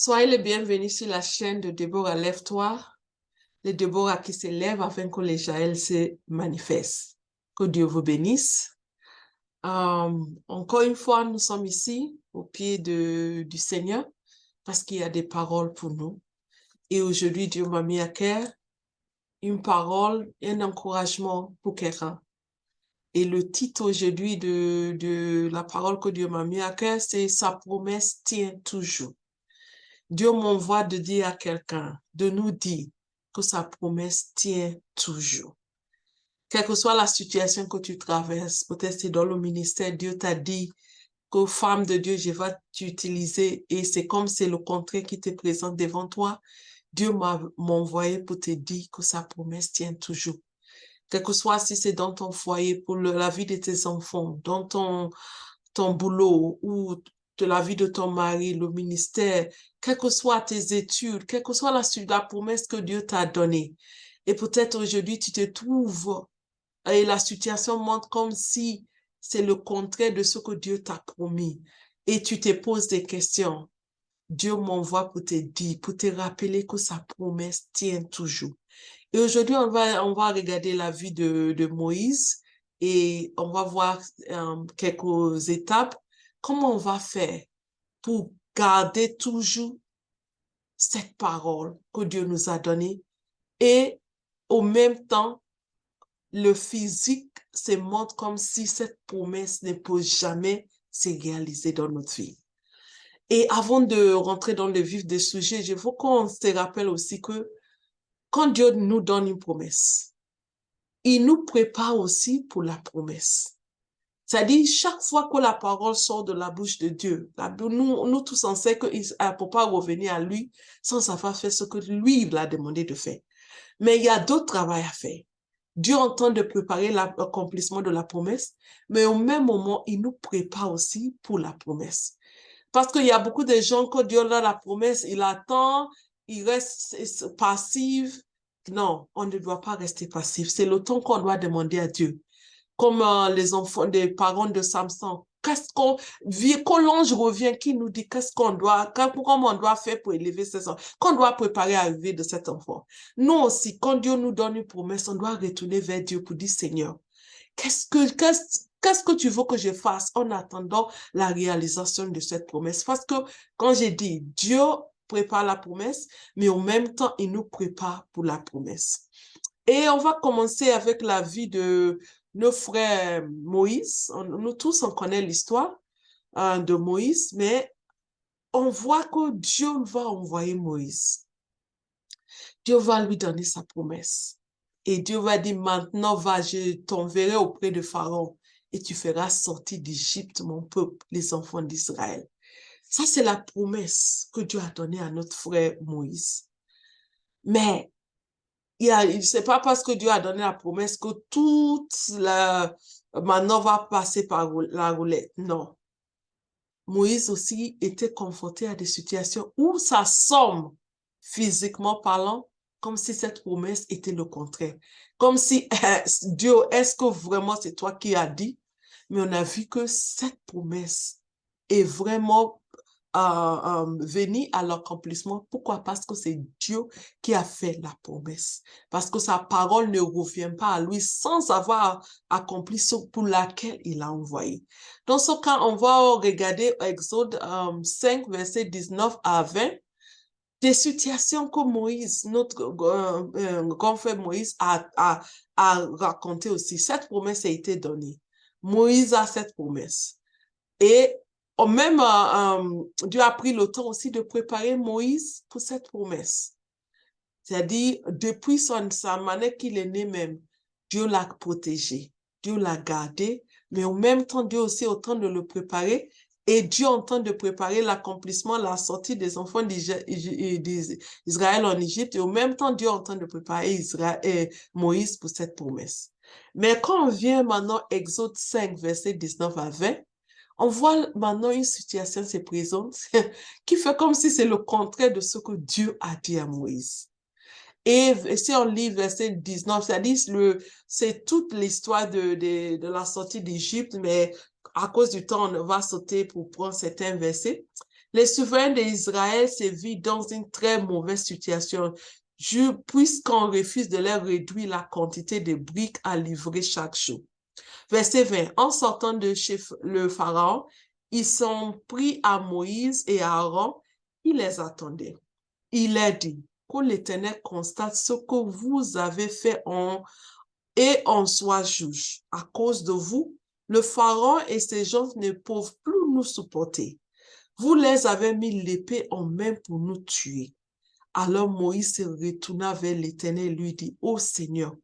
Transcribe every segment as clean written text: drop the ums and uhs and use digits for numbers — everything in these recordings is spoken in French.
Soyez les bienvenus sur la chaîne de Déborah Lève-toi, les Déborah qui s'élèvent afin que les Jaël se manifestent. Que Dieu vous bénisse. Encore une fois, nous sommes ici au pied du Seigneur parce qu'il y a des paroles pour nous. Et aujourd'hui, Dieu m'a mis à cœur une parole, un encouragement pour quelqu'un. Et le titre aujourd'hui de la parole que Dieu m'a mis à cœur, c'est « Sa promesse tient toujours ». Dieu m'envoie de dire à quelqu'un, de nous dire que sa promesse tient toujours. Quelle que soit la situation que tu traverses, peut-être c'est dans le ministère, Dieu t'a dit que femme de Dieu, je vais t'utiliser et c'est comme c'est le contraire qui te présente devant toi. Dieu m'a envoyé pour te dire que sa promesse tient toujours. Quel que soit si c'est dans ton foyer, pour la vie de tes enfants, dans ton boulot ou de la vie de ton mari, le ministère, quelles que soient tes études, quelle que soit la promesse que Dieu t'a donnée. Et peut-être aujourd'hui, tu te trouves et la situation montre comme si c'est le contraire de ce que Dieu t'a promis. Et tu te poses des questions. Dieu m'envoie pour te dire, pour te rappeler que sa promesse tient toujours. Et aujourd'hui, on va regarder la vie de Moïse et on va voir quelques étapes. Comment on va faire pour garder toujours cette parole que Dieu nous a donnée et au même temps, le physique se montre comme si cette promesse ne peut jamais se réaliser dans notre vie. Et avant de rentrer dans le vif des sujets, je veux qu'on se rappelle aussi que quand Dieu nous donne une promesse, il nous prépare aussi pour la promesse. C'est-à-dire, chaque fois que la parole sort de la bouche de Dieu, nous tous on sait qu'il ne peut pas revenir à lui sans avoir fait ce que lui, il a demandé de faire. Mais il y a d'autres travail à faire. Dieu entend de préparer l'accomplissement de la promesse, mais au même moment, il nous prépare aussi pour la promesse. Parce qu'il y a beaucoup de gens, quand Dieu a la promesse, il attend, il reste passif. Non, on ne doit pas rester passif. C'est le temps qu'on doit demander à Dieu. Comme les enfants des parents de Samson. Quand l'ange revient, qui nous dit comment on doit faire pour élever ces enfants, qu'on doit préparer à l'arrivée de cet enfant. Nous aussi, quand Dieu nous donne une promesse, on doit retourner vers Dieu pour dire, Seigneur, qu'est-ce que tu veux que je fasse en attendant la réalisation de cette promesse? Parce que quand j'ai dit, Dieu prépare la promesse, mais en même temps, il nous prépare pour la promesse. Et on va commencer avec la vie de nos frères Moïse. Nous tous, on connaît l'histoire de Moïse, mais on voit que Dieu va envoyer Moïse. Dieu va lui donner sa promesse. Et Dieu va dire, maintenant, va, je t'enverrai auprès de Pharaon et tu feras sortir d'Égypte mon peuple, les enfants d'Israël. Ça, c'est la promesse que Dieu a donnée à notre frère Moïse. Mais c'est pas parce que Dieu a donné la promesse que maintenant va passer par la roulette. Non. Moïse aussi était confronté à des situations où ça semble, physiquement parlant, comme si cette promesse était le contraire. Comme si, Dieu, est-ce que vraiment c'est toi qui as dit? Mais on a vu que cette promesse est vraiment venir à l'accomplissement. Pourquoi? Parce que c'est Dieu qui a fait la promesse. Parce que sa parole ne revient pas à lui sans avoir accompli ce pour laquelle il a envoyé. Dans ce cas, on va regarder Exode 5, verset 19 à 20. Des situations que Moïse, notre grand frère Moïse, a raconté aussi. Cette promesse a été donnée. Moïse a cette promesse. Et même Dieu a pris le temps aussi de préparer Moïse pour cette promesse. C'est-à-dire, depuis sa manière qu'il est né même, Dieu l'a protégé, Dieu l'a gardé, mais en même temps, Dieu aussi au temps de le préparer, et Dieu en train de préparer l'accomplissement, la sortie des enfants d'Israël en Égypte, et en même temps, Dieu en train de préparer Moïse pour cette promesse. Mais quand on vient maintenant, Exode 5, verset 19 à 20, on voit maintenant une situation se présente qui fait comme si c'est le contraire de ce que Dieu a dit à Moïse. Et si on lit verset 19, c'est toute l'histoire de la sortie d'Égypte, mais à cause du temps, on va sauter pour prendre certains versets. Les souverains d'Israël se virent dans une très mauvaise situation, puisqu'on refuse de leur réduire la quantité de briques à livrer chaque jour. Verset 20. En sortant de chez le Pharaon, ils sont pris à Moïse et à Aaron. Il les attendait. Il leur dit, que l'Éternel constate ce que vous avez fait et en soit juge. À cause de vous, le Pharaon et ses gens ne peuvent plus nous supporter. Vous les avez mis l'épée en main pour nous tuer. Alors Moïse se retourna vers l'Éternel et lui dit, ô Seigneur,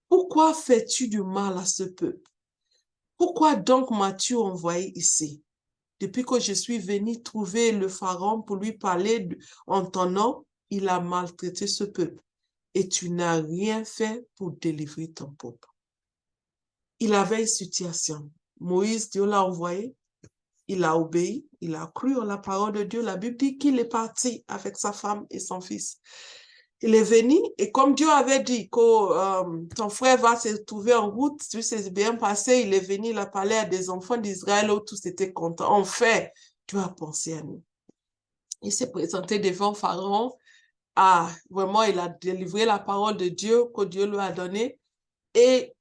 pourquoi fais-tu du mal à ce peuple? Pourquoi donc m'as-tu envoyé ici? Depuis que je suis venu trouver le Pharaon pour lui parler en ton nom, il a maltraité ce peuple et tu n'as rien fait pour délivrer ton peuple. Il avait une situation. Moïse, Dieu l'a envoyé, il a obéi, il a cru en la parole de Dieu. La Bible dit qu'il est parti avec sa femme et son fils. Il est venu et comme Dieu avait dit que ton frère va se trouver en route, tout s'est bien passé, il est venu, il a parlé à des enfants d'Israël où tous étaient contents. En fait, Dieu a pensé à nous. Il s'est présenté devant Pharaon. Ah, vraiment, il a délivré la parole de Dieu que Dieu lui a donnée. Et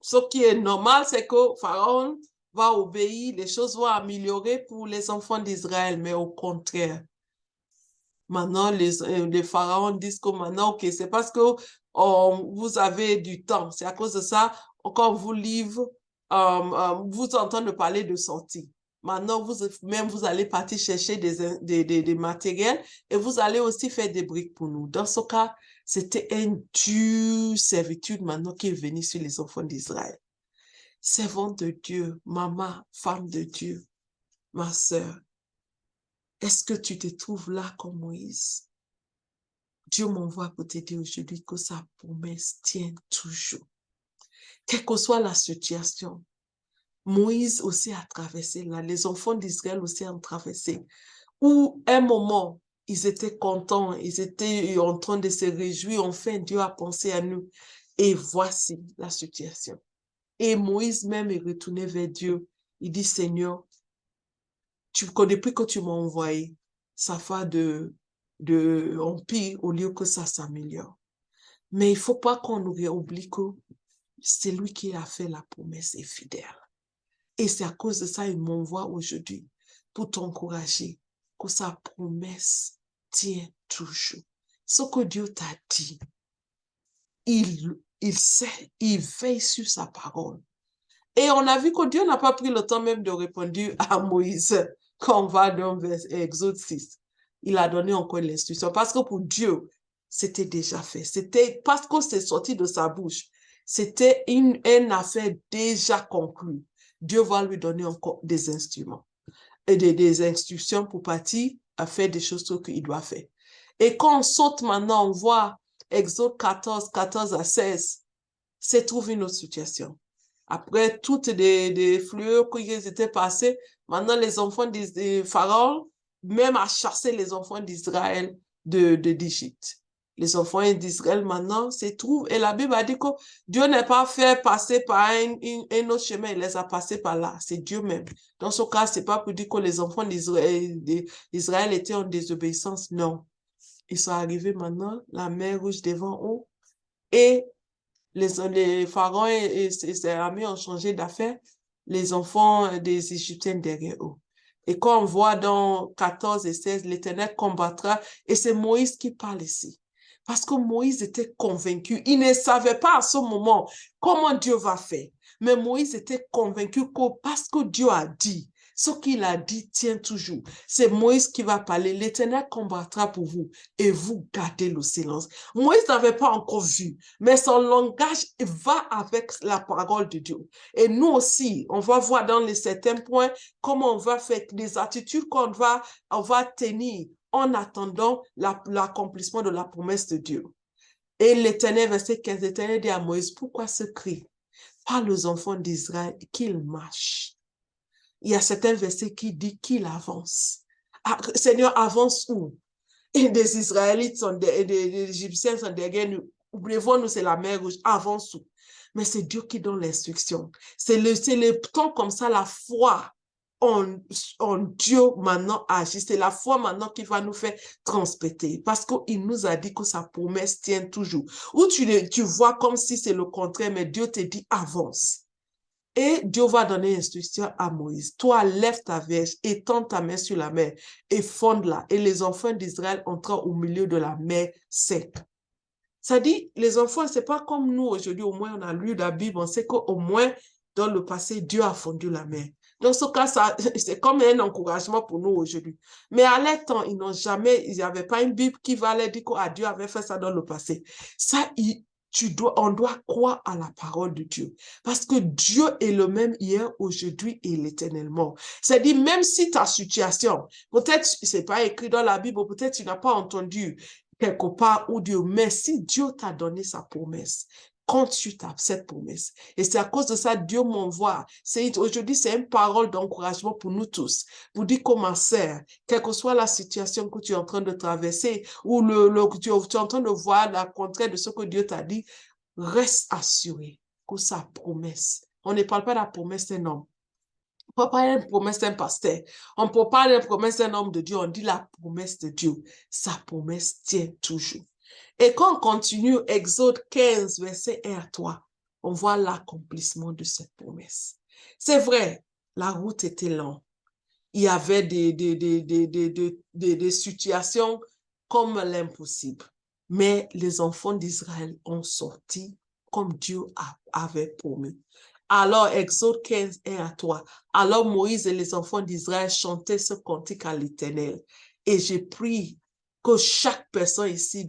ce qui est normal, c'est que Pharaon va obéir, les choses vont améliorer pour les enfants d'Israël, mais au contraire. Maintenant, les pharaons disent que maintenant, ok, c'est parce que vous avez du temps. C'est à cause de ça, quand on vous livre, vous entendez parler de sortie. Maintenant, vous allez partir chercher des matériels et vous allez aussi faire des briques pour nous. Dans ce cas, c'était une dure servitude maintenant qui est venue sur les enfants d'Israël. Servant de Dieu, maman, femme de Dieu, ma sœur, est-ce que tu te trouves là comme Moïse? Dieu m'envoie pour te dire aujourd'hui que sa promesse tient toujours. Quelle que soit la situation, Moïse aussi a traversé là, les enfants d'Israël aussi ont traversé. Où un moment, ils étaient contents, ils étaient en train de se réjouir, enfin Dieu a pensé à nous. Et voici la situation. Et Moïse même est retourné vers Dieu. Il dit, Seigneur, depuis que tu m'as envoyé, ça fait de empire au lieu que ça s'améliore. Mais il ne faut pas qu'on oublie que c'est lui qui a fait la promesse est fidèle. Et c'est à cause de ça qu'il m'envoie aujourd'hui pour t'encourager que sa promesse tient toujours. Ce que Dieu t'a dit, il sait, il veille sur sa parole. Et on a vu que Dieu n'a pas pris le temps même de répondre à Moïse quand on va dans Exode 6. Il a donné encore l'instruction parce que pour Dieu, c'était déjà fait. C'était parce que c'est sorti de sa bouche. C'était une affaire déjà conclue. Dieu va lui donner encore des instruments et des instructions pour partir à faire des choses qu'il doit faire. Et quand on saute maintenant, on voit Exode 14, 14 à 16, se trouve une autre situation. Après toutes les flueurs qui étaient passées, maintenant les enfants de Pharaon, même à chasser les enfants d'Israël d'Égypte. Les enfants d'Israël maintenant se trouvent, et la Bible a dit que Dieu n'est pas fait passer par un autre chemin, il les a passés par là, c'est Dieu même. Dans ce cas, c'est pas pour dire que les enfants d'Israël étaient en désobéissance, non. Ils sont arrivés maintenant, la mer Rouge devant eux, et les pharaons et ses amis ont changé d'affaires, les enfants des Égyptiens derrière eux. Et quand on voit dans 14 et 16, l'Éternel combattra, et c'est Moïse qui parle ici. Parce que Moïse était convaincu, il ne savait pas à ce moment comment Dieu va faire. Mais Moïse était convaincu que parce que Dieu a dit, ce qu'il a dit tient toujours. C'est Moïse qui va parler, l'Éternel combattra pour vous et vous gardez le silence. Moïse n'avait pas encore vu, mais son langage va avec la parole de Dieu. Et nous aussi, on va voir dans les certains points comment on va faire, les attitudes qu'on va tenir en attendant l'accomplissement de la promesse de Dieu. Et l'Éternel, verset 15, l'Éternel dit à Moïse, pourquoi ce cri? Parle aux enfants d'Israël qu'ils marchent. Il y a certains versets qui disent qu'il avance. Ah, Seigneur, avance où? Et des Israélites des Égyptiens sont derrière nous. Oubliez-vous, nous, c'est la mer Rouge, avance où? Mais c'est Dieu qui donne l'instruction. C'est le temps comme ça, la foi en Dieu maintenant agit. C'est la foi maintenant qui va nous faire transpéter. Parce qu'il nous a dit que sa promesse tient toujours. Ou tu vois comme si c'est le contraire, mais Dieu te dit avance. Et Dieu va donner instruction à Moïse. Toi, lève ta verge, étends ta main sur la mer et fonde-la. Et les enfants d'Israël entrant au milieu de la mer sec. Ça dit, les enfants, c'est pas comme nous aujourd'hui, au moins on a lu la Bible, on sait qu'au moins dans le passé, Dieu a fondu la mer. Dans ce cas, c'est comme un encouragement pour nous aujourd'hui. Mais à leur temps, il n'y avait pas une Bible qui va leur dire que Dieu avait fait ça dans le passé. Ça, on doit croire à la parole de Dieu. Parce que Dieu est le même hier, aujourd'hui et l'éternellement. C'est-à-dire, même si ta situation, peut-être c'est pas écrit dans la Bible, peut-être tu n'as pas entendu quelque part où Dieu, mais si Dieu t'a donné sa promesse, compte sur cette promesse. Et c'est à cause de ça, Dieu m'envoie. Aujourd'hui, c'est une parole d'encouragement pour nous tous. Pour dire comment sœur, quelle que soit la situation que tu es en train de traverser, ou tu es en train de voir la contraire de ce que Dieu t'a dit, reste assuré que sa promesse, on ne parle pas de la promesse d'un homme, on ne peut pas parler de la promesse d'un pasteur, on ne peut pas parler de la promesse d'un homme de Dieu, on dit la promesse de Dieu. Sa promesse tient toujours. Et quand on continue, Exode 15, verset 1 à 3, on voit l'accomplissement de cette promesse. C'est vrai, la route était longue. Il y avait des situations comme l'impossible. Mais les enfants d'Israël ont sorti comme Dieu avait promis. Alors, Exode 15, 1 à 3. Alors Moïse et les enfants d'Israël chantaient ce cantique à l'Éternel. Et j'ai pris que chaque personne ici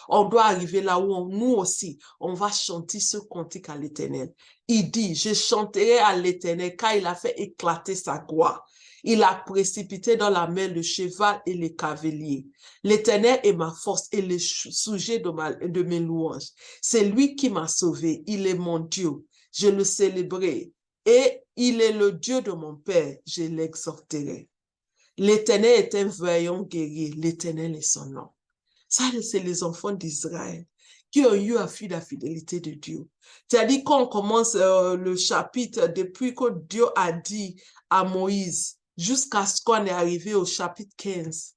on doit arriver là où nous aussi, on va chanter ce cantique à l'Éternel. Il dit, je chanterai à l'Éternel car il a fait éclater sa gloire. Il a précipité dans la mer le cheval et les cavaliers. L'Éternel est ma force et le sujet de mes louanges. C'est lui qui m'a sauvé. Il est mon Dieu. Je le célébrerai. Et il est le Dieu de mon Père. Je l'exhorterai. L'Éternel est un vaillant guerrier. L'Éternel est son nom. Ça, c'est les enfants d'Israël qui ont eu à fuir la fidélité de Dieu. C'est-à-dire quand on commence le chapitre, depuis que Dieu a dit à Moïse, jusqu'à ce qu'on est arrivé au chapitre 15,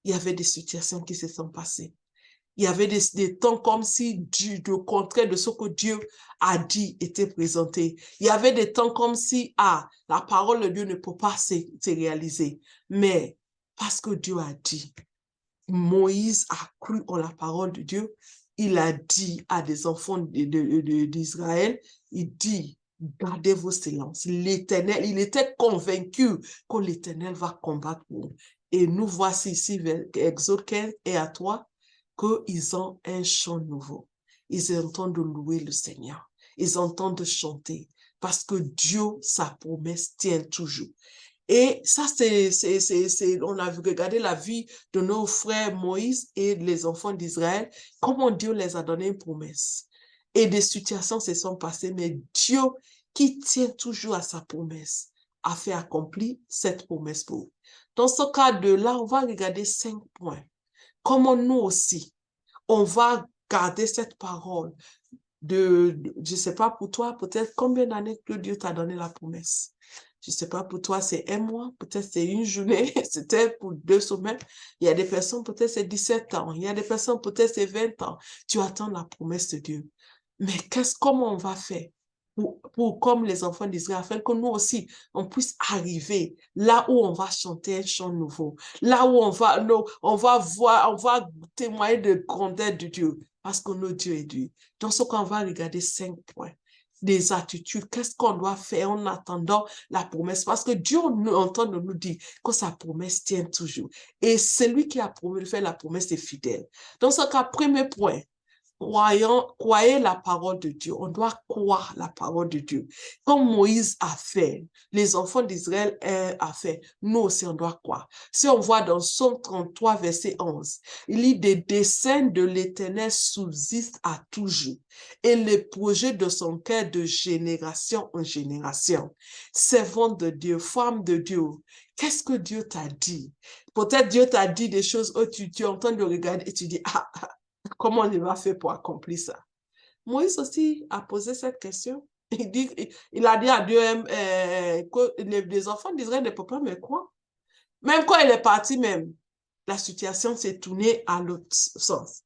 il y avait des situations qui se sont passées. Il y avait des temps comme si le contraire de ce que Dieu a dit était présenté. Il y avait des temps comme si, la parole de Dieu ne peut pas se réaliser. Mais parce que Dieu a dit, Moïse a cru en la parole de Dieu. Il a dit à des enfants d'Israël, il dit, gardez vos silences. L'Éternel, il était convaincu que l'Éternel va combattre pour nous. Et nous voici ici, Exode 15 et à 3, qu'ils ont un chant nouveau. Ils entendent louer le Seigneur. Ils entendent chanter parce que Dieu, sa promesse tient toujours. Et ça, on a regardé la vie de nos frères Moïse et les enfants d'Israël, comment Dieu les a donné une promesse. Et des situations se sont passées, mais Dieu, qui tient toujours à sa promesse, a fait accomplir cette promesse pour eux. Dans ce cas-là, on va regarder 5 points. Comment nous aussi, on va garder cette parole je ne sais pas pour toi, peut-être combien d'années que Dieu t'a donné la promesse. Je ne sais pas, pour toi, c'est un mois, peut-être c'est une journée, c'était pour 2 semaines. Il y a des personnes, peut-être c'est 17 ans. Il y a des personnes, peut-être c'est 20 ans. Tu attends la promesse de Dieu. Mais comment on va faire pour comme les enfants d'Israël, afin que nous aussi, on puisse arriver là où on va chanter un chant nouveau, là où on va voir, on va témoigner de grandeur de Dieu, parce que notre Dieu est Dieu. Dans ce qu'on va regarder 5 points. Des attitudes, qu'est-ce qu'on doit faire en attendant la promesse, parce que Dieu entend de nous dire que sa promesse tient toujours, et celui qui a promis de faire la promesse est fidèle. Dans ce cas, premier point, croyez la parole de Dieu. On doit croire la parole de Dieu. Comme Moïse a fait, les enfants d'Israël a fait, nous aussi on doit croire. Si on voit dans Psaume 33, verset 11, il dit, des desseins de l'Éternel subsistent à toujours, et les projets de son cœur de génération en génération. Servant de Dieu, femme de Dieu, qu'est-ce que Dieu t'a dit? Peut-être Dieu t'a dit des choses où tu entends de regarder et tu dis, comment il va faire pour accomplir ça? Moïse aussi a posé cette question. Il a dit à Dieu que les enfants d'Israël ne peuvent pas me croire. Même quand il est parti, même, la situation s'est tournée à l'autre sens.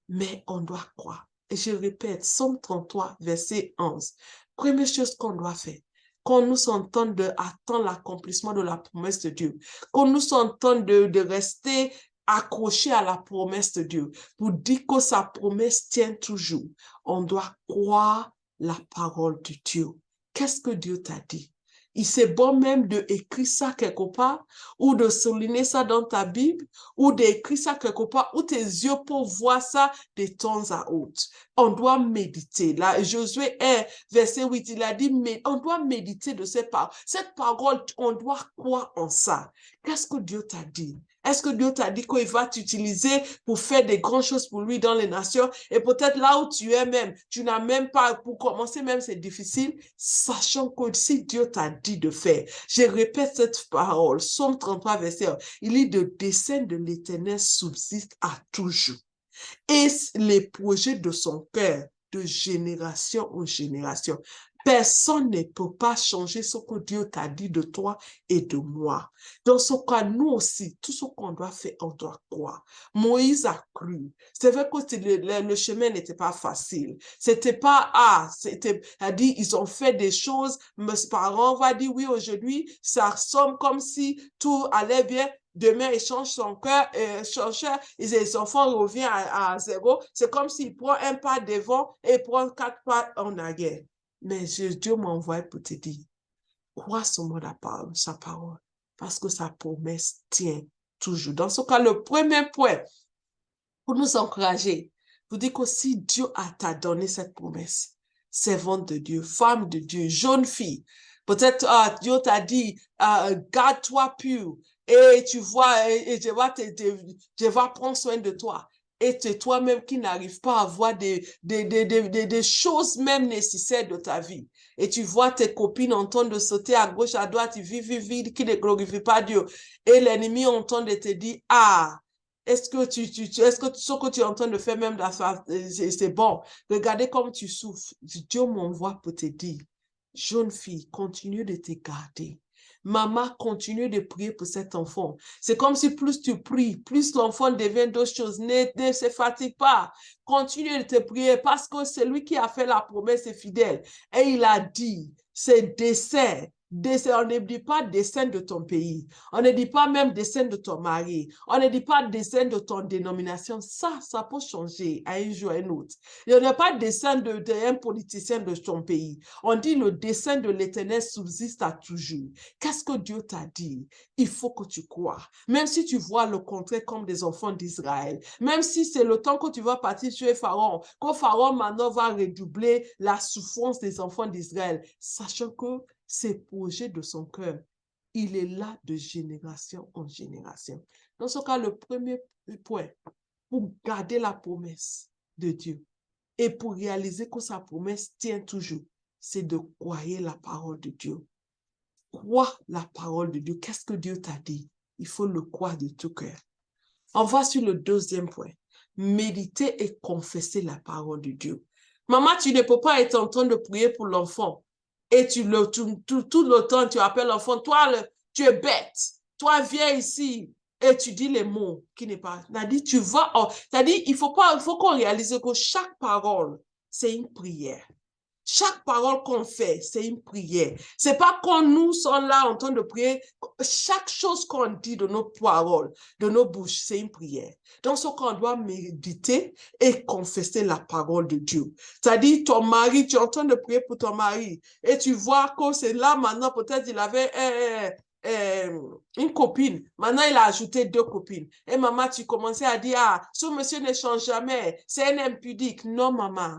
Mais on doit croire. Et je répète, Psaume 33, verset 11. Première chose qu'on doit faire, quand nous sentons d'attendre l'accomplissement de la promesse de Dieu, quand nous sentons de rester accrochés à la promesse de Dieu, pour dire que sa promesse tient toujours, on doit croire la parole de Dieu. Qu'est-ce que Dieu t'a dit? Il c'est bon même d'écrire ça quelque part, ou de souligner ça dans ta Bible, ou d'écrire ça quelque part, où tes yeux peuvent voir ça de temps à autre. On doit méditer. Là, Josué 1, verset 8, il a dit, mais on doit méditer de cette parole. Cette parole, on doit croire en ça. Qu'est-ce que Dieu t'a dit? Est-ce que Dieu t'a dit qu'il va t'utiliser pour faire des grandes choses pour lui dans les nations? Et peut-être là où tu es même, tu n'as même pas, pour commencer même, c'est difficile, sachant que si Dieu t'a dit de faire, je répète cette parole, Psaume 33, verset 1, il dit, le dessein de l'Éternel subsiste à toujours. Et les projets de son cœur, de génération en génération. Personne ne peut pas changer ce que Dieu t'a dit de toi et de moi. Dans ce cas, nous aussi, tout ce qu'on doit faire, on doit croire. Moïse a cru. C'est vrai que le chemin n'était pas facile. C'était pas, dit, ils ont fait des choses, mes parents vont dire, oui, aujourd'hui, ça ressemble comme si tout allait bien. Demain, il change son cœur, et les enfants reviennent à zéro. C'est comme s'il prend un pas devant et prend 4 pas en arrière. Mais Dieu m'a envoyé pour te dire, crois sur sa parole, parce que sa promesse tient toujours. Dans ce cas, le premier point, pour nous encourager, pour dire que si Dieu t'a donné cette promesse, servante de Dieu, femme de Dieu, jeune fille, peut-être Dieu t'a dit, garde-toi pur, et tu vois, et je vais prendre soin de toi. Et c'est toi-même qui n'arrives pas à voir des choses même nécessaires de ta vie. Et tu vois tes copines en train de sauter à gauche, à droite, ils vivent, qui ne glorifient pas Dieu. Et l'ennemi entend de te dire, est-ce que ce que tu es en train de faire même c'est bon. Regardez comme tu souffres. Dieu m'envoie pour te dire, jeune fille, continue de te garder. Maman, continue de prier pour cet enfant. C'est comme si plus tu pries, plus l'enfant devient d'autres choses. Ne se fatigue pas. Continue de te prier parce que c'est lui qui a fait la promesse est fidèle. Et il a dit, c'est dessein. On ne dit pas dessein de ton pays. On ne dit pas même dessein de ton mari. On ne dit pas dessein de ton dénomination. Ça peut changer à un jour à un autre. Il n'y a pas dessein d'un politicien de ton pays. On dit le dessein de l'Éternel subsiste à toujours. Qu'est-ce que Dieu t'a dit? Il faut que tu crois. Même si tu vois le contraire comme des enfants d'Israël, même si c'est le temps que tu vas partir tuer Pharaon, que Pharaon maintenant va redoubler la souffrance des enfants d'Israël, sachant que ces projets de son cœur, il est là de génération en génération. Dans ce cas, le premier point, pour garder la promesse de Dieu et pour réaliser que sa promesse tient toujours, c'est de croire la parole de Dieu. Crois la parole de Dieu. Qu'est-ce que Dieu t'a dit? Il faut le croire de tout cœur. On va sur le deuxième point. Méditer et confesser la parole de Dieu. Maman, tu ne peux pas être en train de prier pour l'enfant et tout le temps, tu appelles l'enfant, toi, tu es bête. Toi, viens ici et tu dis les mots qui n'est pas. Tu vas, il faut qu'on réalise que chaque parole, c'est une prière. Chaque parole qu'on fait, c'est une prière. C'est pas quand nous sommes là en train de prier. Chaque chose qu'on dit de nos paroles, de nos bouches, c'est une prière. Donc, ce qu'on doit méditer et confesser la parole de Dieu. C'est-à-dire, ton mari, tu es en train de prier pour ton mari et tu vois que c'est là maintenant, peut-être il avait une copine. Maintenant, il a ajouté 2 copines. Et maman, tu commençais à dire, ce monsieur ne change jamais. C'est un impudique. Non, maman.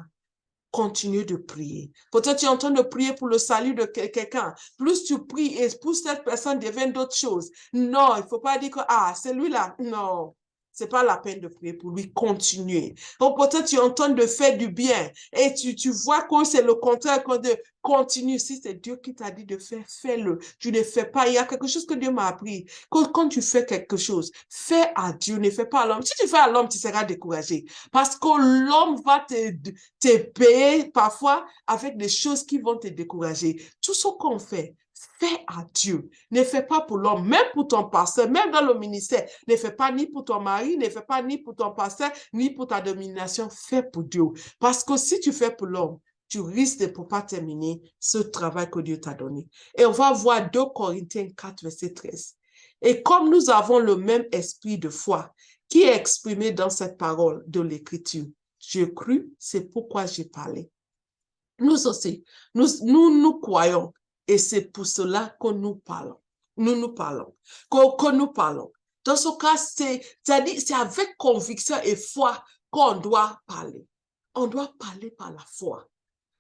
Continue de prier. Peut-être tu es en train de prier pour le salut de quelqu'un. Plus tu pries et plus cette personne devient d'autres choses. Non, il ne faut pas dire que, c'est lui-là. Non. c'est pas la peine de prier pour lui, continuer. Donc peut-être tu es en train de faire du bien et tu vois que c'est le contraire, quand de continue. Si c'est Dieu qui t'a dit de faire, fais-le. Tu ne fais pas. Il y a quelque chose que Dieu m'a appris. Quand tu fais quelque chose, fais à Dieu, ne fais pas à l'homme. Si tu fais à l'homme, tu seras découragé. Parce que l'homme va te payer parfois avec des choses qui vont te décourager. Tout ce qu'on fait, fais à Dieu. Ne fais pas pour l'homme, même pour ton pasteur, même dans le ministère. Ne fais pas ni pour ton mari, ne fais pas ni pour ton pasteur, ni pour ta domination. Fais pour Dieu. Parce que si tu fais pour l'homme, tu risques de ne pas terminer ce travail que Dieu t'a donné. Et on va voir 2 Corinthiens 4, verset 13. Et comme nous avons le même esprit de foi qui est exprimé dans cette parole de l'Écriture, j'ai cru, c'est pourquoi j'ai parlé. Nous aussi, nous croyons et c'est pour cela que nous parlons. Nous parlons. Que nous parlons. Dans ce cas, c'est avec conviction et foi qu'on doit parler. On doit parler par la foi.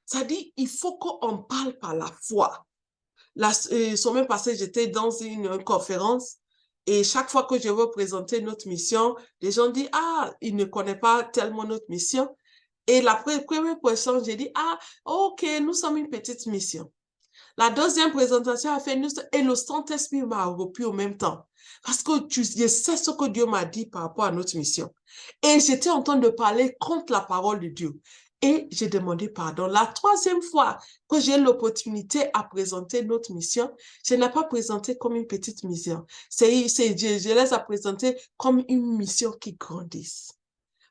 C'est-à-dire, il faut qu'on parle par la foi. La semaine passée, j'étais dans une conférence et chaque fois que je veux présenter notre mission, les gens disent, ah, ils ne connaissent pas tellement notre mission. Et la première question, j'ai dit, ah, ok, nous sommes une petite mission. La deuxième présentation a fait, et le Saint-Esprit m'a repris au même temps. Parce que je sais ce que Dieu m'a dit par rapport à notre mission. Et j'étais en train de parler contre la parole de Dieu. Et j'ai demandé pardon. La troisième fois que j'ai l'opportunité à présenter notre mission, je n'ai pas présenté comme une petite mission. Je les ai présentés comme une mission qui grandisse.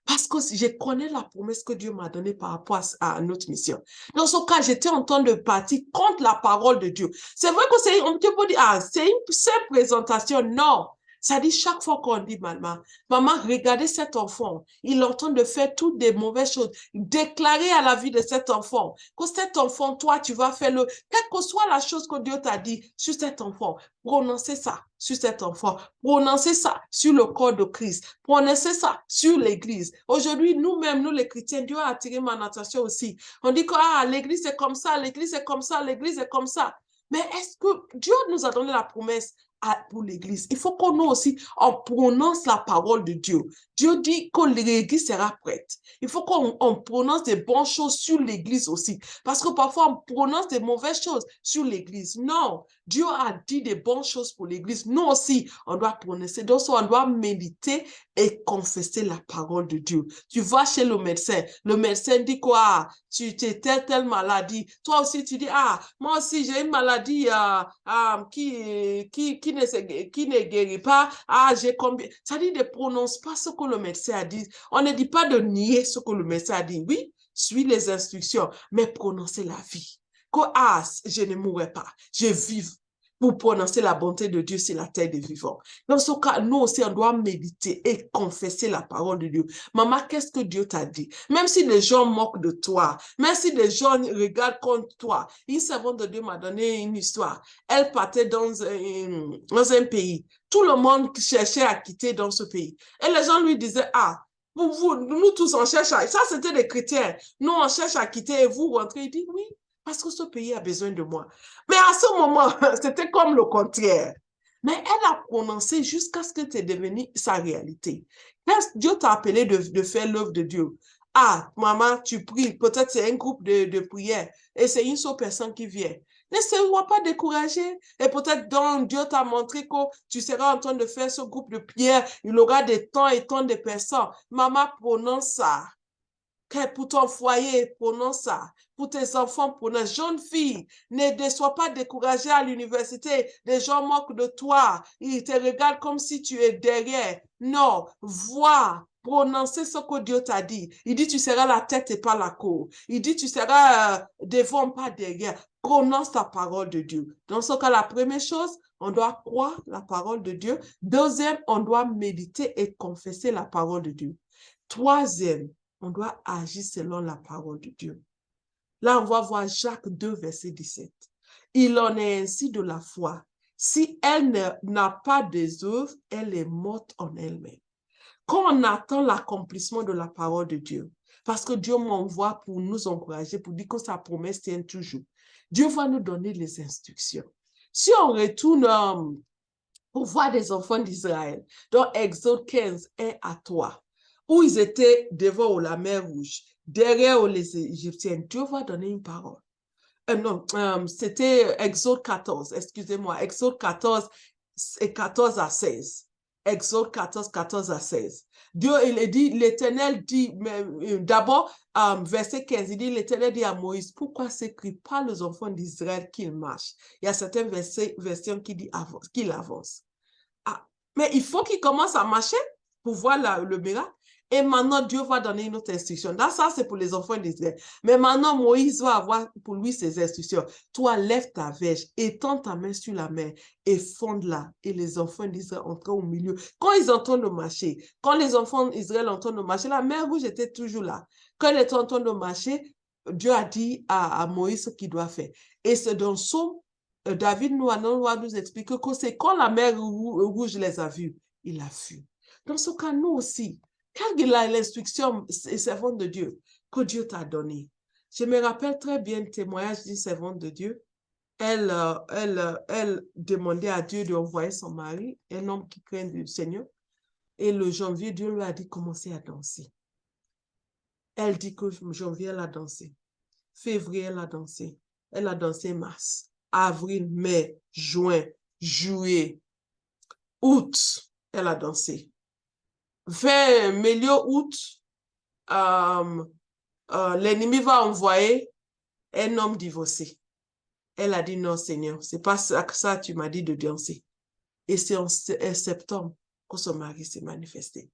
Parce que je connais la promesse que Dieu m'a donnée par rapport à notre mission. Dans ce cas, j'étais en train de partir contre la parole de Dieu. C'est vrai que on peut dire, ah, c'est une seule présentation. Non. Ça dit chaque fois qu'on dit, maman, regardez cet enfant. Il est en train de faire toutes des mauvaises choses. Déclarez à la vie de cet enfant que cet enfant, toi, tu vas faire quelle que soit la chose que Dieu t'a dit sur cet enfant. Prononcez ça sur cet enfant. Prononcez ça sur le corps de Christ. Prononcez ça sur l'Église. Aujourd'hui, nous-mêmes, nous les chrétiens, Dieu a attiré mon attention aussi. On dit que l'Église est comme ça, l'Église est comme ça, l'Église est comme ça. Mais est-ce que Dieu nous a donné la promesse pour l'Église? Il faut que nous aussi, on prononce la parole de Dieu. Dieu dit que l'Église sera prête. Il faut qu'on prononce des bonnes choses sur l'Église aussi. Parce que parfois, on prononce des mauvaises choses sur l'Église. Non, Dieu a dit des bonnes choses pour l'Église. Nous aussi, on doit prononcer. Donc, on doit méditer et confesser la parole de Dieu. Tu vas chez le médecin dit quoi? Tu es telle maladie. Toi aussi, tu dis, moi aussi, j'ai une maladie qui ne guérit pas. J'ai combien? Ça dit, ne prononce pas ce que le médecin a dit. On ne dit pas de nier ce que le médecin a dit. Oui, suis les instructions, mais prononcez la vie. Que, je ne mourrai pas, je vive pour prononcer la bonté de Dieu sur la terre des vivants. Dans ce cas, nous aussi, on doit méditer et confesser la parole de Dieu. Maman, qu'est-ce que Dieu t'a dit? Même si les gens moquent de toi, même si les gens regardent contre toi. Une servante de Dieu m'a donné une histoire. Elle partait dans un pays. Tout le monde cherchait à quitter dans ce pays. Et les gens lui disaient, pour vous, nous tous, on cherche à... Ça, c'était des chrétiens. Nous, on cherche à quitter et vous rentrez. Il dit, oui, parce que ce pays a besoin de moi. Mais à ce moment, c'était comme le contraire. Mais elle a prononcé jusqu'à ce que c'est devenu sa réalité. Dieu t'a appelé de faire l'œuvre de Dieu. Maman, tu pries. Peut-être c'est un groupe de prière et c'est une seule personne qui vient. Ne sois pas découragé. Et peut-être donc Dieu t'a montré que tu seras en train de faire ce groupe de prière. Il aura des temps et temps de personnes. Maman, prononce ça. Pour ton foyer, prononce ça. Pour tes enfants, prononce. Jeune fille, ne sois pas découragée à l'université. Les gens moquent de toi. Ils te regardent comme si tu es derrière. Non, vois, prononcer ce que Dieu t'a dit. Il dit, tu seras la tête et pas la queue. Il dit, tu seras devant, pas derrière. Prononce ta parole de Dieu. Dans ce cas, la première chose, on doit croire la parole de Dieu. Deuxième, on doit méditer et confesser la parole de Dieu. Troisième, on doit agir selon la parole de Dieu. Là, on va voir Jacques 2, verset 17. Il en est ainsi de la foi. Si elle n'a pas des œuvres, elle est morte en elle-même. Quand on attend l'accomplissement de la parole de Dieu, parce que Dieu m'envoie pour nous encourager, pour dire que sa promesse tient toujours, Dieu va nous donner les instructions. Si on retourne pour voir des enfants d'Israël. Donc, Exode 15 est à toi, où ils étaient devant la mer Rouge, derrière les Égyptiens. Dieu va donner une parole. Non, c'était Exode 14, excusez-moi, Exode 14 et 14 à 16. Exode 14, 14 à 16. Dieu, il dit, l'Éternel dit, d'abord, verset 15, il dit, l'Éternel dit à Moïse, pourquoi s'écrit pas les enfants d'Israël qu'ils marchent? Il y a certaines versions qui disent qu'il avance. Ah, mais il faut qu'il commence à marcher pour voir le miracle. Et maintenant, Dieu va donner une autre instruction. Dans ça, c'est pour les enfants d'Israël. Mais maintenant, Moïse va avoir pour lui ses instructions. Toi, lève ta verge, étends ta main sur la mer et fonde-la. Et les enfants d'Israël entrent au milieu. Quand ils entendent marcher, quand les enfants d'Israël entendent marcher, la mer rouge était toujours là. Quand ils étaient en train de marcher, Dieu a dit à Moïse ce qu'il doit faire. Et c'est dans Somme, David nous explique que c'est quand la mer rouge les a vus, il a fui. Dans ce cas, nous aussi, quand il a l'instruction servante de Dieu que Dieu t'a donnée, je me rappelle très bien le témoignage d'une servante de Dieu. Elle demandait à Dieu d'envoyer son mari, un homme qui craint du Seigneur. Et le janvier, Dieu lui a dit commencer à danser. Elle dit que janvier, elle a dansé. Février, elle a dansé. Elle a dansé mars, avril, mai, juin, juillet, août, elle a dansé. Vers milieu août, l'ennemi va envoyer un homme divorcé. Elle a dit non, Seigneur, c'est pas ça que ça tu m'as dit de danser. Et c'est en septembre que son mari s'est manifesté.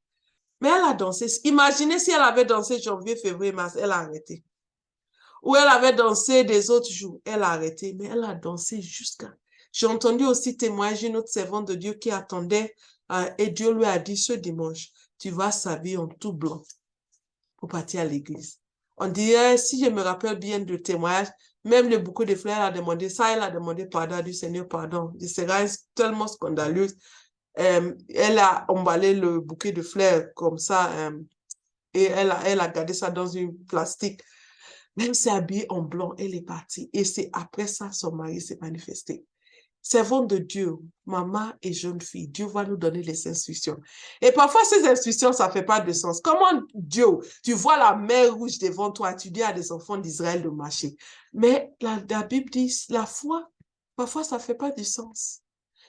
Mais elle a dansé. Imaginez si elle avait dansé janvier, février, mars, elle a arrêté. Ou elle avait dansé des autres jours, elle a arrêté, mais elle a dansé jusqu'à... J'ai entendu aussi témoigner une autre servante de Dieu qui attendait et Dieu lui a dit ce dimanche, tu vas s'habiller en tout blanc pour partir à l'église. On dirait, si je me rappelle bien du témoignage, même le bouquet de fleurs a demandé ça, elle a demandé pardon du Seigneur, pardon. C'est tellement scandaleux. Elle a emballé le bouquet de fleurs comme ça et elle a gardé ça dans une plastique. Même s'est habillée en blanc, elle est partie. Et c'est après ça, son mari s'est manifesté. Servons de Dieu, maman et jeune fille, Dieu va nous donner les instructions. Et parfois, ces instructions, ça ne fait pas de sens. Comment Dieu, tu vois la mer rouge devant toi, tu dis à des enfants d'Israël de marcher. Mais la Bible dit, la foi, parfois, ça ne fait pas du sens.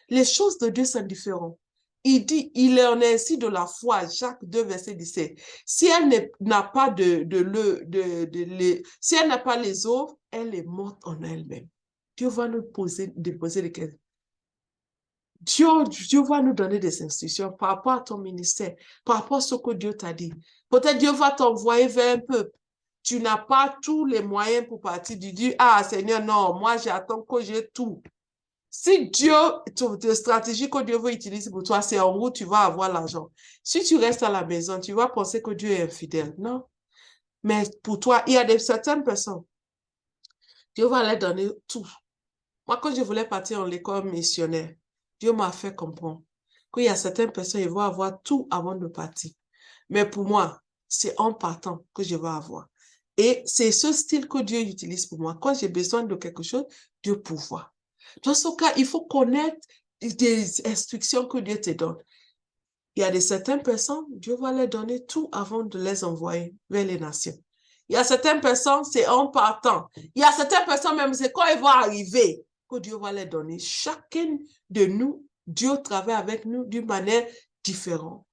Les choses de Dieu sont différentes. Il dit, il en est ainsi de la foi, Jacques 2, verset 17. Si elle n'a pas si elle n'a pas les œuvres, elle est morte en elle-même. Dieu va nous déposer les questions. Dieu va nous donner des instructions par rapport à ton ministère, par rapport à ce que Dieu t'a dit. Peut-être Dieu va t'envoyer vers un peuple. Tu n'as pas tous les moyens pour partir. Tu dis, ah Seigneur, non, moi j'attends que j'ai tout. Si Dieu, la stratégie que Dieu veut utiliser pour toi, c'est en route, tu vas avoir l'argent. Si tu restes à la maison, tu vas penser que Dieu est infidèle. Non. Mais pour toi, il y a certaines personnes, Dieu va leur donner tout. Moi, quand je voulais partir en l'école missionnaire, Dieu m'a fait comprendre qu'il y a certaines personnes, ils vont avoir tout avant de partir. Mais pour moi, c'est en partant que je vais avoir. Et c'est ce style que Dieu utilise pour moi. Quand j'ai besoin de quelque chose, Dieu pourvoit. Dans ce cas, il faut connaître des instructions que Dieu te donne. Il y a certaines personnes, Dieu va leur donner tout avant de les envoyer vers les nations. Il y a certaines personnes, c'est en partant. Il y a certaines personnes, même c'est quand ils vont arriver, que Dieu va les donner. Chacun de nous, Dieu travaille avec nous d'une manière différente.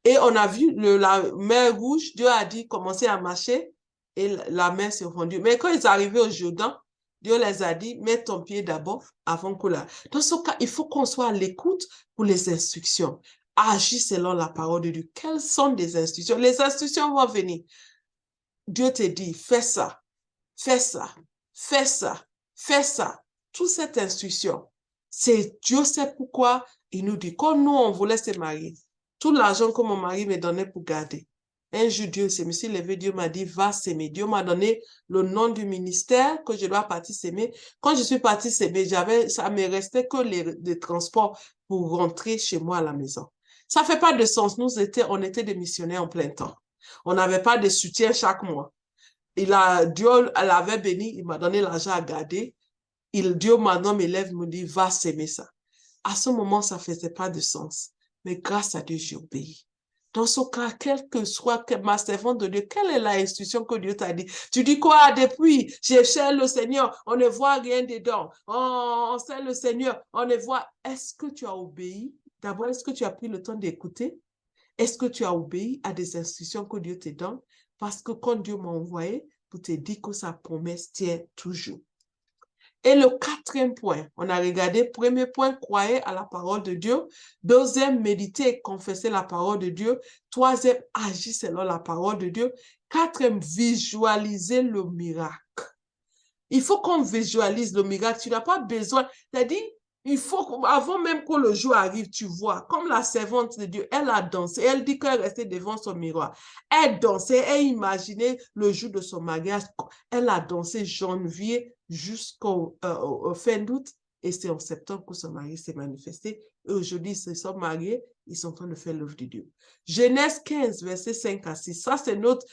Et on a vu la mer rouge, Dieu a dit commencer à marcher et la mer s'est fondue. Mais quand ils arrivaient au Jourdain, Dieu les a dit, mets ton pied d'abord avant que là. Dans ce cas, il faut qu'on soit à l'écoute pour les instructions. Agis selon la parole de Dieu. Quelles sont les instructions? Les instructions vont venir. Dieu te dit, fais ça, fais ça, fais ça, fais ça. Toute cette instruction, c'est Dieu sait pourquoi il nous dit, quand nous, on voulait se marier, tout l'argent que mon mari me donnait pour garder. Un jour, Dieu s'est levé, Dieu m'a dit, va s'aimer. Dieu m'a donné le nom du ministère que je dois partir s'aimer. Quand je suis partie s'aimer, ça me restait que les transports pour rentrer chez moi à la maison. Ça fait pas de sens. On était des missionnaires en plein temps. On n'avait pas de soutien chaque mois. Dieu l'avait béni, il m'a donné l'argent à garder. Dieu maintenant m'élève, me dit, va s'aimer ça. À ce moment, ça ne faisait pas de sens. Mais grâce à Dieu, j'ai obéi. Dans ce cas, quel que soit ma servante de Dieu, quelle est l'instruction que Dieu t'a dit? Tu dis quoi? Depuis, j'ai cherché le Seigneur, on ne voit rien dedans. On sait le Seigneur, on ne voit. Est-ce que tu as obéi? D'abord, est-ce que tu as pris le temps d'écouter? Est-ce que tu as obéi à des instructions que Dieu te donne? Parce que quand Dieu m'a envoyé, pour te dire que sa promesse tient toujours. Et le quatrième point, on a regardé, premier point, croyez à la parole de Dieu. Deuxième, méditer et confesser la parole de Dieu. Troisième, agir selon la parole de Dieu. Quatrième, visualiser le miracle. Il faut qu'on visualise le miracle. Tu n'as pas besoin, c'est-à-dire, il faut, avant même que le jour arrive, tu vois, comme la servante de Dieu, elle a dansé, elle dit qu'elle restait devant son miroir. Elle dansait, elle imaginait le jour de son mariage. Elle a dansé janvier jusqu'au fin d'août, et c'est en septembre que son mari s'est manifesté. Et aujourd'hui, ils se sont mariés, ils sont en train de faire l'œuvre de Dieu. Genèse 15, versets 5 à 6. Ça, c'est notre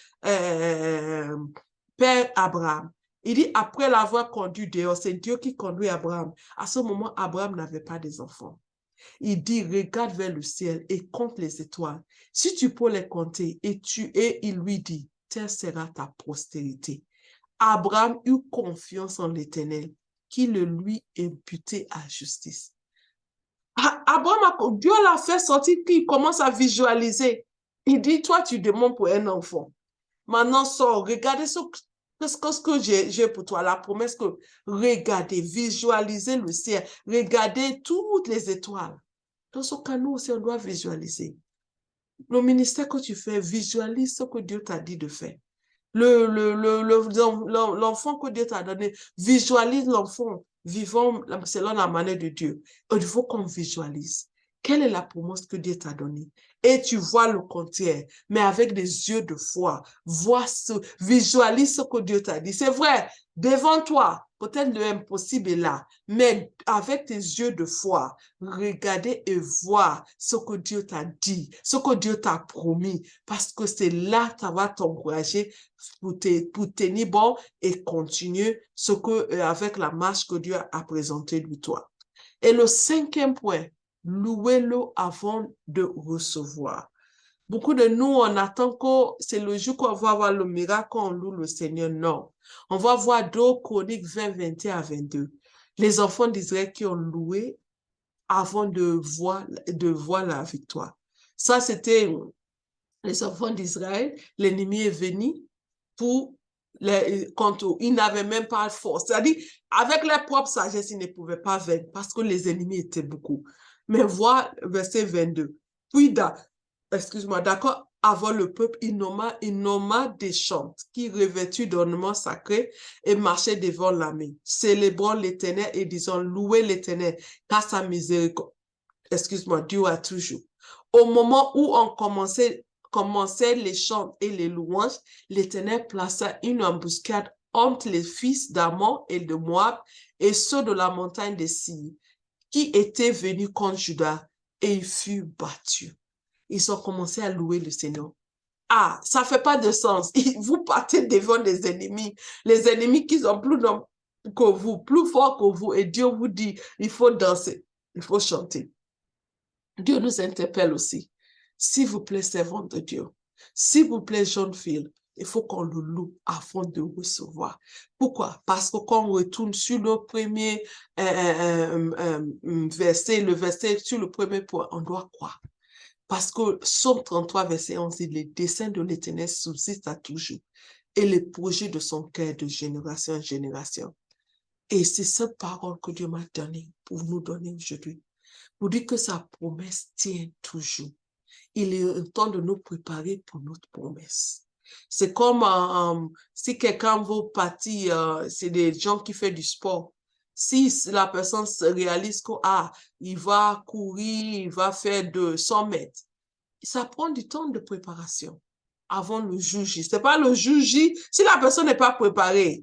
père Abraham. Il dit, après l'avoir conduit dehors, c'est Dieu qui conduit Abraham. À ce moment, Abraham n'avait pas des enfants. Il dit, regarde vers le ciel et compte les étoiles. Si tu peux les compter, et il lui dit, telle sera ta postérité. Abraham eut confiance en l'Éternel, qui le lui imputait à justice. Abraham, Dieu l'a fait sortir, puis il commence à visualiser. Il dit, toi, tu demandes pour un enfant. Maintenant, sors, regardez ce que j'ai pour toi, la promesse que regardez, visualisez le ciel, regardez toutes les étoiles. Dans ce cas, nous aussi, on doit visualiser. Le ministère que tu fais, visualise ce que Dieu t'a dit de faire. L'enfant que Dieu t'a donné, visualise l'enfant vivant selon la manière de Dieu. Il faut qu'on visualise. Quelle est la promesse que Dieu t'a donnée? Et tu vois le contraire, mais avec des yeux de foi. Visualise ce que Dieu t'a dit. C'est vrai, devant toi, peut-être l'impossible est là, mais avec tes yeux de foi, regardez et voir ce que Dieu t'a dit, ce que Dieu t'a promis, parce que c'est là que ça va t'encourager pour tenir bon et continuer avec la marche que Dieu a présentée de toi. Et le cinquième point, louez-le avant de recevoir. Beaucoup de nous, on attend que c'est le jour qu'on va voir le miracle, qu'on loue le Seigneur. Non. On va voir 2 Chroniques 20, 21 à 22. Les enfants d'Israël qui ont loué avant de voir la victoire. Ça, c'était les enfants d'Israël. L'ennemi est venu contre eux. Ils n'avaient même pas de force. C'est-à-dire, avec leur propre sagesse, ils ne pouvaient pas vaincre parce que les ennemis étaient beaucoup. Mais voir verset 22. Puis, excuse-moi, d'accord, avant le peuple, il nomma des chantes qui revêtus d'ornements sacrés et marchaient devant l'armée, célébrant l'Éternel et disant, louez l'Éternel, car sa miséricorde, excuse-moi, Dieu a toujours. Au moment où on commençait les chants et les louanges, l'Éternel plaça une embuscade entre les fils d'Ammon et de Moab et ceux de la montagne des Sire, qui étaient venus contre Juda, et ils furent battus. Ils ont commencé à louer le Seigneur. Ah, ça ne fait pas de sens. Vous partez devant des ennemis, les ennemis qui sont plus que vous, plus forts que vous, et Dieu vous dit, il faut danser, il faut chanter. Dieu nous interpelle aussi. S'il vous plaît, servant de Dieu, s'il vous plaît, jeune fille, il faut qu'on le loue avant de recevoir. Pourquoi? Parce que quand on retourne sur le premier verset, le verset sur le premier point, on doit croire. Parce que Psaume 33, verset 11, dit, les desseins de l'Éternel subsistent à toujours et les projets de son cœur de génération en génération. Et c'est cette parole que Dieu m'a donnée pour nous donner aujourd'hui. Pour dire que sa promesse tient toujours. Il est temps de nous préparer pour notre promesse. C'est comme si quelqu'un veut partir, c'est des gens qui font du sport. Si la personne se réalise qu'il va courir, il va faire 200 mètres, ça prend du temps de préparation avant le jour J. Ce n'est pas le jour J. Si la personne n'est pas préparée,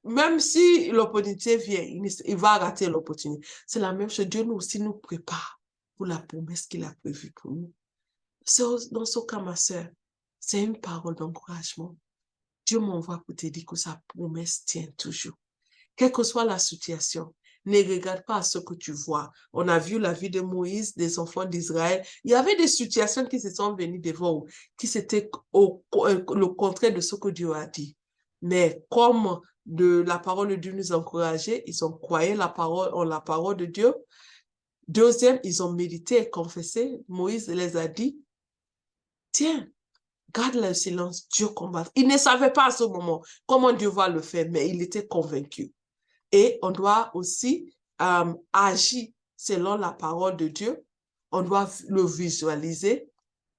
même si l'opportunité vient, il va rater l'opportunité. C'est la même chose. Dieu nous aussi nous prépare pour la promesse qu'il a prévue pour nous. Dans ce cas, ma soeur, c'est une parole d'encouragement. Dieu m'envoie pour te dire que sa promesse tient toujours. Quelle que soit la situation, Ne regarde pas à ce que tu vois. On a vu la vie de Moïse, des enfants d'Israël. Il y avait des situations qui se sont venues devant eux, qui c'était le contraire de ce que Dieu a dit. Mais comme la parole de Dieu nous encourageait, ils ont croyé la parole de Dieu. Deuxième, ils ont médité et confessé. Moïse les a dit, tiens, garde le silence, Dieu combat. Il ne savait pas à ce moment comment Dieu va le faire, mais il était convaincu. Et on doit aussi agir selon la parole de Dieu. On doit le visualiser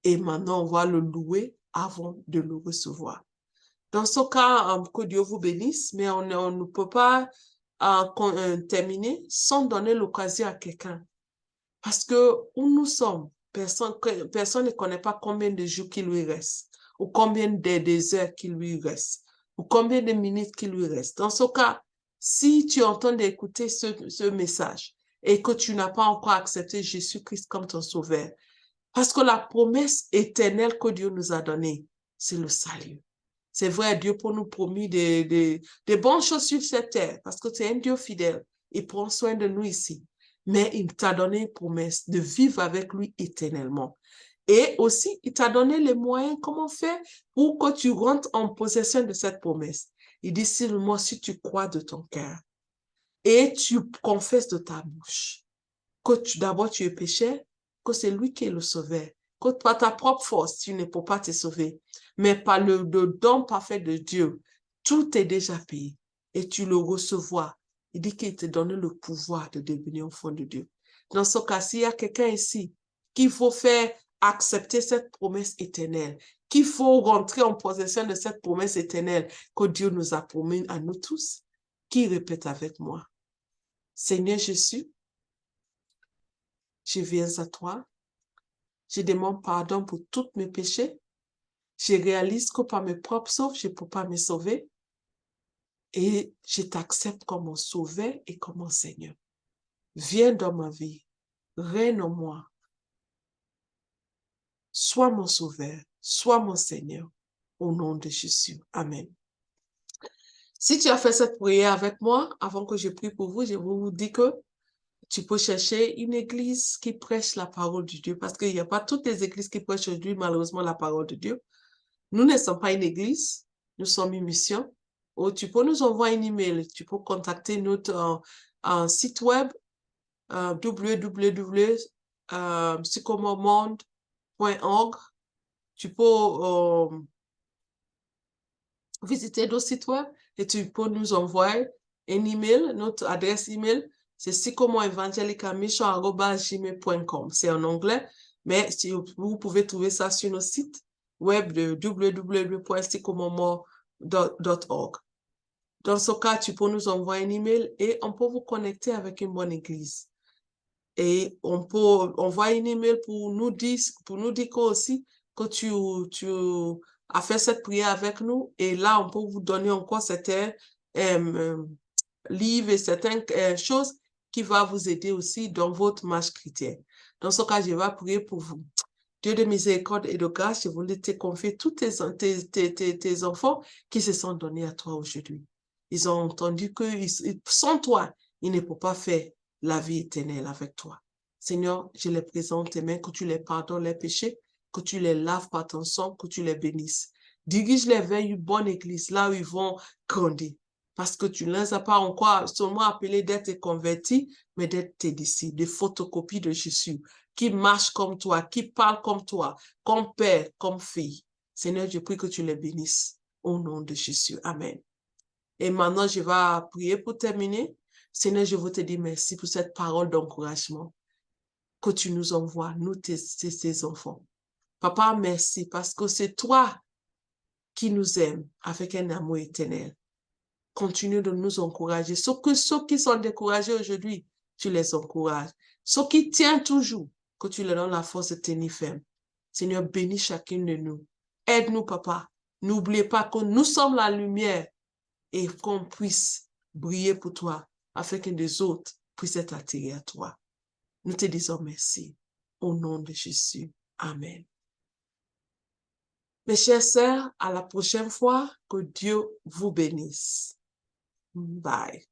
et maintenant on va le louer avant de le recevoir. Dans ce cas, que Dieu vous bénisse, mais on ne peut pas terminer sans donner l'occasion à quelqu'un. Parce que où nous sommes, personne ne connaît pas combien de jours qu'il lui reste, ou combien de heures qu'il lui reste, ou combien de minutes qu'il lui reste. Dans ce cas, si tu entends d'écouter ce message et que tu n'as pas encore accepté Jésus-Christ comme ton sauveur, parce que la promesse éternelle que Dieu nous a donnée, c'est le salut. C'est vrai, Dieu pour nous promis des bonnes choses sur cette terre, parce que c'est un Dieu fidèle. Il prend soin de nous ici. Mais il t'a donné une promesse de vivre avec lui éternellement. Et aussi, il t'a donné les moyens, comment faire pour que tu rentres en possession de cette promesse. Il dit seulement si tu crois de ton cœur et tu confesses de ta bouche que d'abord tu es pécheur, que c'est lui qui est le sauveur, que par ta propre force, tu ne peux pas te sauver, mais par le don parfait de Dieu, tout est déjà payé et tu le recevras. Il dit qu'il te donne le pouvoir de devenir enfant de Dieu. Dans ce cas, s'il y a quelqu'un ici qu'il faut faire accepter cette promesse éternelle, qu'il faut rentrer en possession de cette promesse éternelle que Dieu nous a promis à nous tous, qui répète avec moi, Seigneur Jésus, je viens à toi. Je demande pardon pour tous mes péchés. Je réalise que par mes propres sauves, je ne peux pas me sauver. Et je t'accepte comme mon sauveur et comme mon Seigneur. Viens dans ma vie. Règne en moi. Sois mon sauveur. Sois mon Seigneur. Au nom de Jésus. Amen. Si tu as fait cette prière avec moi, avant que je prie pour vous, je vous dis que tu peux chercher une église qui prêche la parole de Dieu, parce qu'il n'y a pas toutes les églises qui prêchent aujourd'hui, malheureusement, la parole de Dieu. Nous ne sommes pas une église, nous sommes une mission. Ou tu peux nous envoyer un email, tu peux contacter notre site web www.sycomoremonde.org. Tu peux visiter notre site web et tu peux nous envoyer un email. Notre adresse email, c'est sycomoreevangelicamission@gmail.com. C'est en anglais, mais si vous pouvez trouver ça sur notre site web de www.sycomoremont.org. Dans ce cas, tu peux nous envoyer un email et on peut vous connecter avec une bonne église. Et on peut envoyer un email pour nous dire aussi que tu as fait cette prière avec nous. Et là, on peut vous donner encore certains livres et certaines choses qui vont vous aider aussi dans votre marche chrétienne. Dans ce cas, je vais prier pour vous. Dieu de miséricorde et de grâce, je voulais te confier tous tes enfants qui se sont donnés à toi aujourd'hui. Ils ont entendu que sans toi, ils ne peuvent pas faire la vie éternelle avec toi. Seigneur, je les présente tes mains, que tu les pardonnes les péchés, que tu les laves par ton sang, que tu les bénisses. Dirige-les vers une bonne église, là où ils vont grandir. Parce que tu ne les as pas encore seulement appelés d'être convertis, mais d'être tes disciples, des photocopies de Jésus, qui marchent comme toi, qui parlent comme toi, comme père, comme fille. Seigneur, je prie que tu les bénisses. Au nom de Jésus. Amen. Et maintenant, je vais prier pour terminer. Seigneur, je veux te dire merci pour cette parole d'encouragement que tu nous envoies, nous, tes enfants. Papa, merci parce que c'est toi qui nous aimes avec un amour éternel. Continue de nous encourager. Ceux qui sont découragés aujourd'hui, tu les encourages. Ceux qui tiennent toujours, que tu leur donnes la force de tenir ferme. Seigneur, bénis chacune de nous. Aide-nous, papa. N'oubliez pas que nous sommes la lumière et qu'on puisse briller pour toi afin que les autres puissent être attirés à toi. Nous te disons merci. Au nom de Jésus. Amen. Mes chers sœurs, à la prochaine fois, que Dieu vous bénisse. Bye.